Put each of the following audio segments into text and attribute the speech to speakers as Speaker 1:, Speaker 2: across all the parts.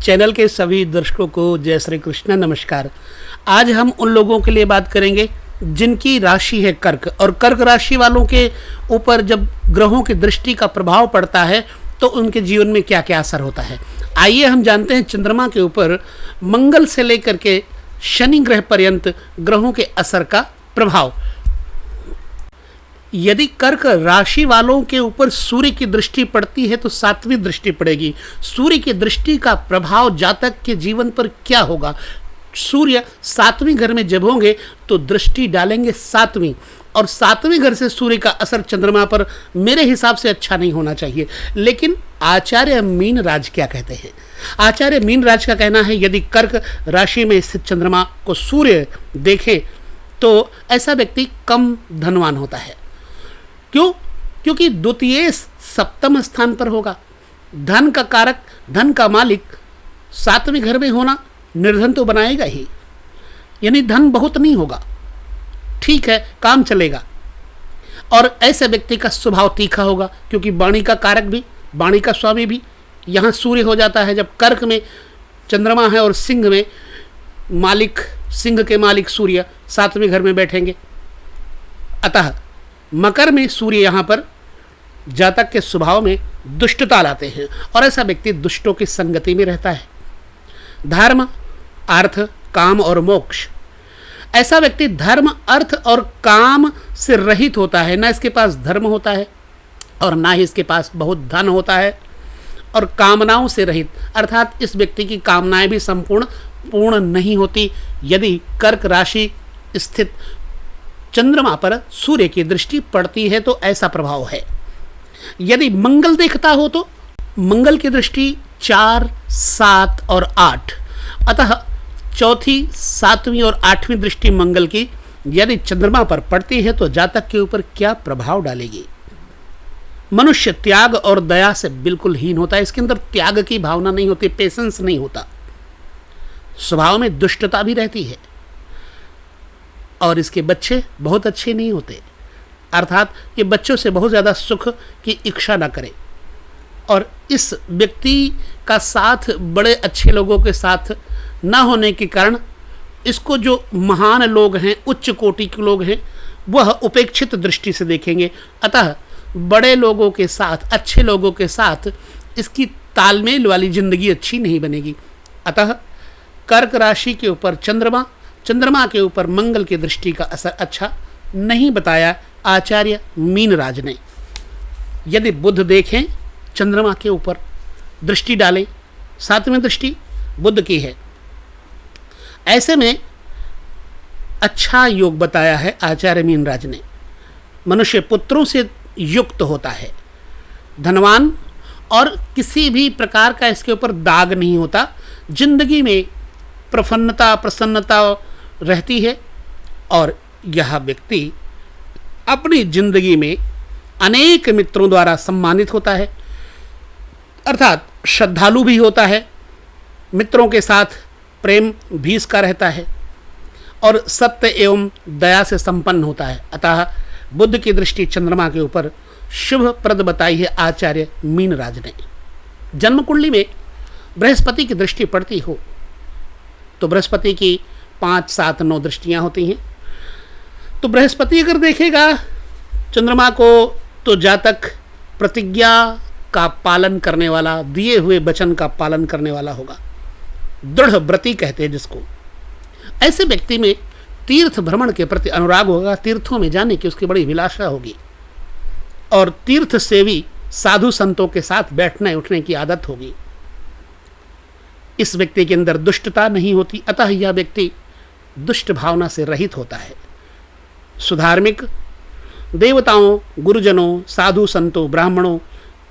Speaker 1: Channel के सभी दर्शकों को जय श्री कृष्ण, नमस्कार। आज हम उन लोगों के लिए बात करेंगे जिनकी राशि है कर्क, और कर्क राशि वालों के ऊपर जब ग्रहों की दृष्टि का प्रभाव पड़ता है तो उनके जीवन में क्या क्या असर होता है। आइए हम जानते हैं चंद्रमा के ऊपर मंगल से लेकर के शनि ग्रह पर्यंत ग्रहों के असर का प्रभाव। यदि कर्क राशि वालों के ऊपर सूर्य की दृष्टि पड़ती है तो 7वीं दृष्टि पड़ेगी। सूर्य की दृष्टि का प्रभाव जातक के जीवन पर क्या होगा। सूर्य 7वें घर में जब होंगे तो दृष्टि डालेंगे 7वीं, और 7वें घर से सूर्य का असर चंद्रमा पर मेरे हिसाब से अच्छा नहीं होना चाहिए। लेकिन आचार्य मीन राज क्या कहते हैं? आचार्य मीन राज का कहना है यदि कर्क राशि में स्थित चंद्रमा को सूर्य देखे तो ऐसा व्यक्ति कम धनवान होता है। क्यों? क्योंकि द्वितीय सप्तम स्थान पर होगा। धन का कारक, धन का मालिक 7वें घर में होना निर्धन तो बनाएगा ही, यानी धन बहुत नहीं होगा, ठीक है, काम चलेगा। और ऐसे व्यक्ति का स्वभाव तीखा होगा, क्योंकि वाणी का कारक भी, वाणी का स्वामी भी यहाँ सूर्य हो जाता है। जब कर्क में चंद्रमा है और सिंह में मालिक, सिंह के मालिक सूर्य 7वें घर में बैठेंगे। अतः मकर में सूर्य यहाँ पर जातक के स्वभाव में दुष्टता लाते हैं, और ऐसा व्यक्ति दुष्टों की संगति में रहता है। धर्म, अर्थ, काम और मोक्ष, ऐसा व्यक्ति धर्म, अर्थ और काम से रहित होता है। ना इसके पास धर्म होता है और ना ही इसके पास बहुत धन होता है, और कामनाओं से रहित, अर्थात इस व्यक्ति की कामनाएं भी पूर्ण नहीं होती। यदि कर्क राशि स्थित चंद्रमा पर सूर्य की दृष्टि पड़ती है तो ऐसा प्रभाव है। यदि मंगल देखता हो तो मंगल की दृष्टि 4, 7 और 8, अतः चौथी, 7वीं और 8वीं दृष्टि मंगल की यदि चंद्रमा पर पड़ती है तो जातक के ऊपर क्या प्रभाव डालेगी। मनुष्य त्याग और दया से बिल्कुल हीन होता है। इसके अंदर त्याग की भावना नहीं होती, पेशेंस नहीं होता, स्वभाव में दुष्टता भी रहती है, और इसके बच्चे बहुत अच्छे नहीं होते, अर्थात ये बच्चों से बहुत ज़्यादा सुख की इच्छा ना करे। और इस व्यक्ति का साथ बड़े अच्छे लोगों के साथ ना होने के कारण इसको जो महान लोग हैं, उच्च कोटि के लोग हैं, वह उपेक्षित दृष्टि से देखेंगे। अतः बड़े लोगों के साथ, अच्छे लोगों के साथ इसकी तालमेल वाली ज़िंदगी अच्छी नहीं बनेगी। अतः कर्क राशि के ऊपर चंद्रमा के ऊपर मंगल की दृष्टि का असर अच्छा नहीं बताया आचार्य मीन राज ने। यदि बुध देखें चंद्रमा के ऊपर दृष्टि डालें, 7वीं दृष्टि बुध की है, ऐसे में अच्छा योग बताया है आचार्य मीन राज ने। मनुष्य पुत्रों से युक्त होता है, धनवान, और किसी भी प्रकार का इसके ऊपर दाग नहीं होता। जिंदगी में प्रसन्नता रहती है, और यह व्यक्ति अपनी जिंदगी में अनेक मित्रों द्वारा सम्मानित होता है, अर्थात श्रद्धालु भी होता है, मित्रों के साथ प्रेम भी इसका रहता है, और सत्य एवं दया से संपन्न होता है। अतः बुध की दृष्टि चंद्रमा के ऊपर शुभ प्रद बताई है आचार्य मीन राज ने। जन्म कुंडली में बृहस्पति की दृष्टि पड़ती हो तो बृहस्पति की 5, 7, 9 दृष्टियां होती हैं। तो बृहस्पति अगर देखेगा चंद्रमा को तो जातक प्रतिज्ञा का पालन करने वाला, दिए हुए वचन का पालन करने वाला होगा। दृढ़ व्रती कहते हैं जिसको। ऐसे व्यक्ति में तीर्थ भ्रमण के प्रति अनुराग होगा, तीर्थों में जाने की उसकी बड़ी अभिलाषा होगी, और तीर्थ सेवी साधु संतों के साथ बैठने उठने की आदत होगी। इस व्यक्ति के अंदर दुष्टता नहीं होती, अतः यह व्यक्ति दुष्ट भावना से रहित होता है। सुधार्मिक, देवताओं, गुरुजनों, साधु संतों, ब्राह्मणों,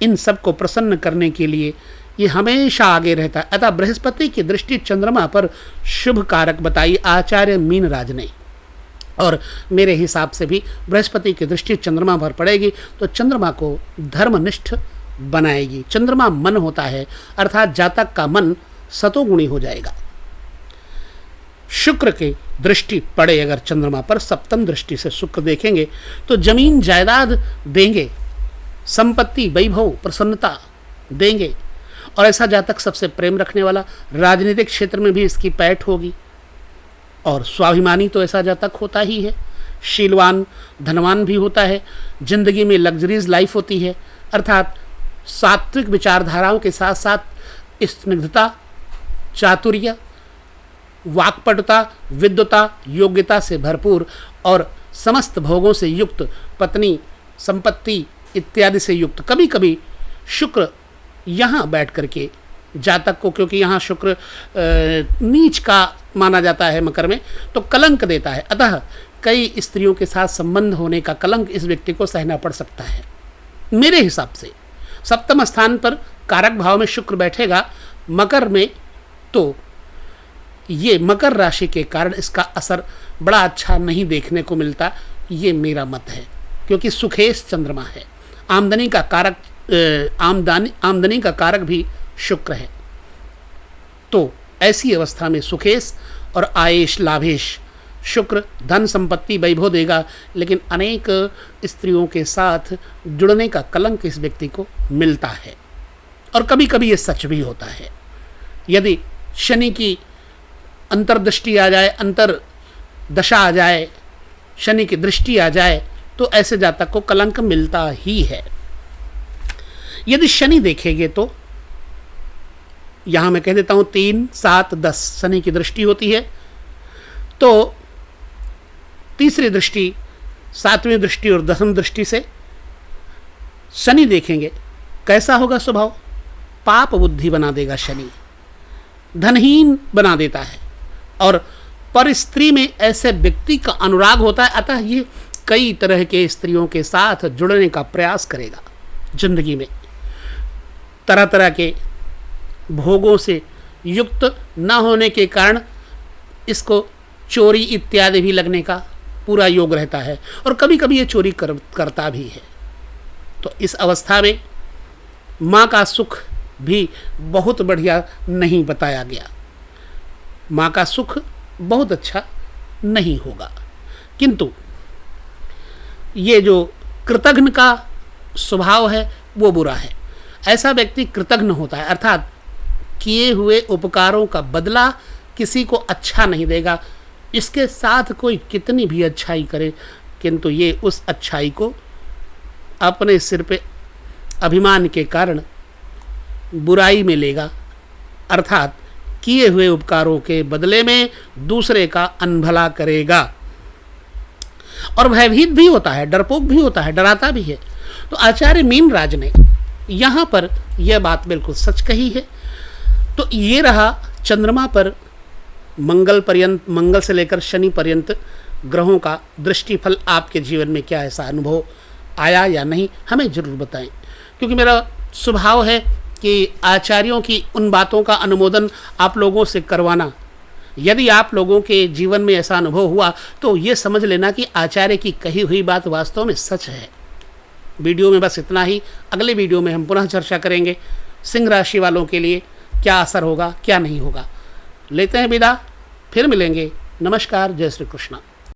Speaker 1: इन सब को प्रसन्न करने के लिए ये हमेशा आगे रहता है। अतः बृहस्पति की दृष्टि चंद्रमा पर शुभ कारक बताई आचार्य मीन राज ने, और मेरे हिसाब से भी बृहस्पति की दृष्टि चंद्रमा पर पड़ेगी तो चंद्रमा को धर्मनिष्ठ बनाएगी। चंद्रमा मन होता है, अर्थात जातक का मन सतोगुणी हो जाएगा। शुक्र की दृष्टि पड़े अगर चंद्रमा पर, 7वीं दृष्टि से शुक्र देखेंगे तो जमीन जायदाद देंगे, संपत्ति, वैभव, प्रसन्नता देंगे, और ऐसा जातक सबसे प्रेम रखने वाला, राजनीतिक क्षेत्र में भी इसकी पैठ होगी। और स्वाभिमानी तो ऐसा जातक होता ही है, शीलवान, धनवान भी होता है, जिंदगी में लग्जरीज लाइफ होती है, अर्थात सात्विक विचारधाराओं के साथ साथ स्निग्धता, चातुर्य, वाक्पटुता, विद्वता, योग्यता से भरपूर और समस्त भोगों से युक्त, पत्नी, संपत्ति इत्यादि से युक्त। कभी कभी शुक्र यहाँ बैठ करके जातक को, क्योंकि यहाँ शुक्र नीच का माना जाता है मकर में, तो कलंक देता है। अतः कई स्त्रियों के साथ संबंध होने का कलंक इस व्यक्ति को सहना पड़ सकता है। मेरे हिसाब से सप्तम स्थान पर कारक भाव में शुक्र बैठेगा मकर में, तो ये मकर राशि के कारण इसका असर बड़ा अच्छा नहीं देखने को मिलता, ये मेरा मत है। क्योंकि सुखेश चंद्रमा है, आमदनी का कारक, आमदनी का कारक भी शुक्र है। तो ऐसी अवस्था में सुखेश और आयेश, लाभेश शुक्र धन संपत्ति वैभव देगा, लेकिन अनेक स्त्रियों के साथ जुड़ने का कलंक इस व्यक्ति को मिलता है। और कभी कभी ये सच भी होता है। यदि शनि की अंतर्दृष्टि आ जाए, अंतर दशा आ जाए, शनि की दृष्टि आ जाए, तो ऐसे जातक को कलंक मिलता ही है। यदि शनि देखेंगे तो यहां मैं कह देता हूं 3, 7, 10 शनि की दृष्टि होती है, तो तीसरी दृष्टि, 7वीं दृष्टि और 10वीं दृष्टि से शनि देखेंगे, कैसा होगा स्वभाव? पाप बुद्धि बना देगा शनि, धनहीन बना देता है, और पर स्त्री में ऐसे व्यक्ति का अनुराग होता है, अतः ये कई तरह के स्त्रियों के साथ जुड़ने का प्रयास करेगा। जिंदगी में तरह तरह के भोगों से युक्त न होने के कारण इसको चोरी इत्यादि भी लगने का पूरा योग रहता है, और कभी कभी ये चोरी करता भी है। तो इस अवस्था में माँ का सुख भी बहुत बढ़िया नहीं बताया गया, माँ का सुख बहुत अच्छा नहीं होगा। किंतु ये जो कृतघ्न का स्वभाव है वो बुरा है। ऐसा व्यक्ति कृतघ्न होता है, अर्थात किए हुए उपकारों का बदला किसी को अच्छा नहीं देगा। इसके साथ कोई कितनी भी अच्छाई करे, किंतु ये उस अच्छाई को अपने सिर पे अभिमान के कारण बुराई में लेगा, अर्थात किए हुए उपकारों के बदले में दूसरे का अनभला करेगा। और भयभीत भी होता है, डरपोक भी होता है, डराता भी है। तो आचार्य मीनराज ने यहाँ पर यह बात बिल्कुल सच कही है। तो ये रहा चंद्रमा पर मंगल पर्यंत, मंगल से लेकर शनि पर्यंत ग्रहों का दृष्टिफल। आपके जीवन में क्या ऐसा अनुभव आया या नहीं, हमें ज़रूर बताएं, क्योंकि मेरा स्वभाव है कि आचार्यों की उन बातों का अनुमोदन आप लोगों से करवाना। यदि आप लोगों के जीवन में ऐसा अनुभव हुआ तो ये समझ लेना कि आचार्य की कही हुई बात वास्तव में सच है। वीडियो में बस इतना ही। अगले वीडियो में हम पुनः चर्चा करेंगे सिंह राशि वालों के लिए क्या असर होगा, क्या नहीं होगा। लेते हैं विदा, फिर मिलेंगे। नमस्कार, जय श्री कृष्ण।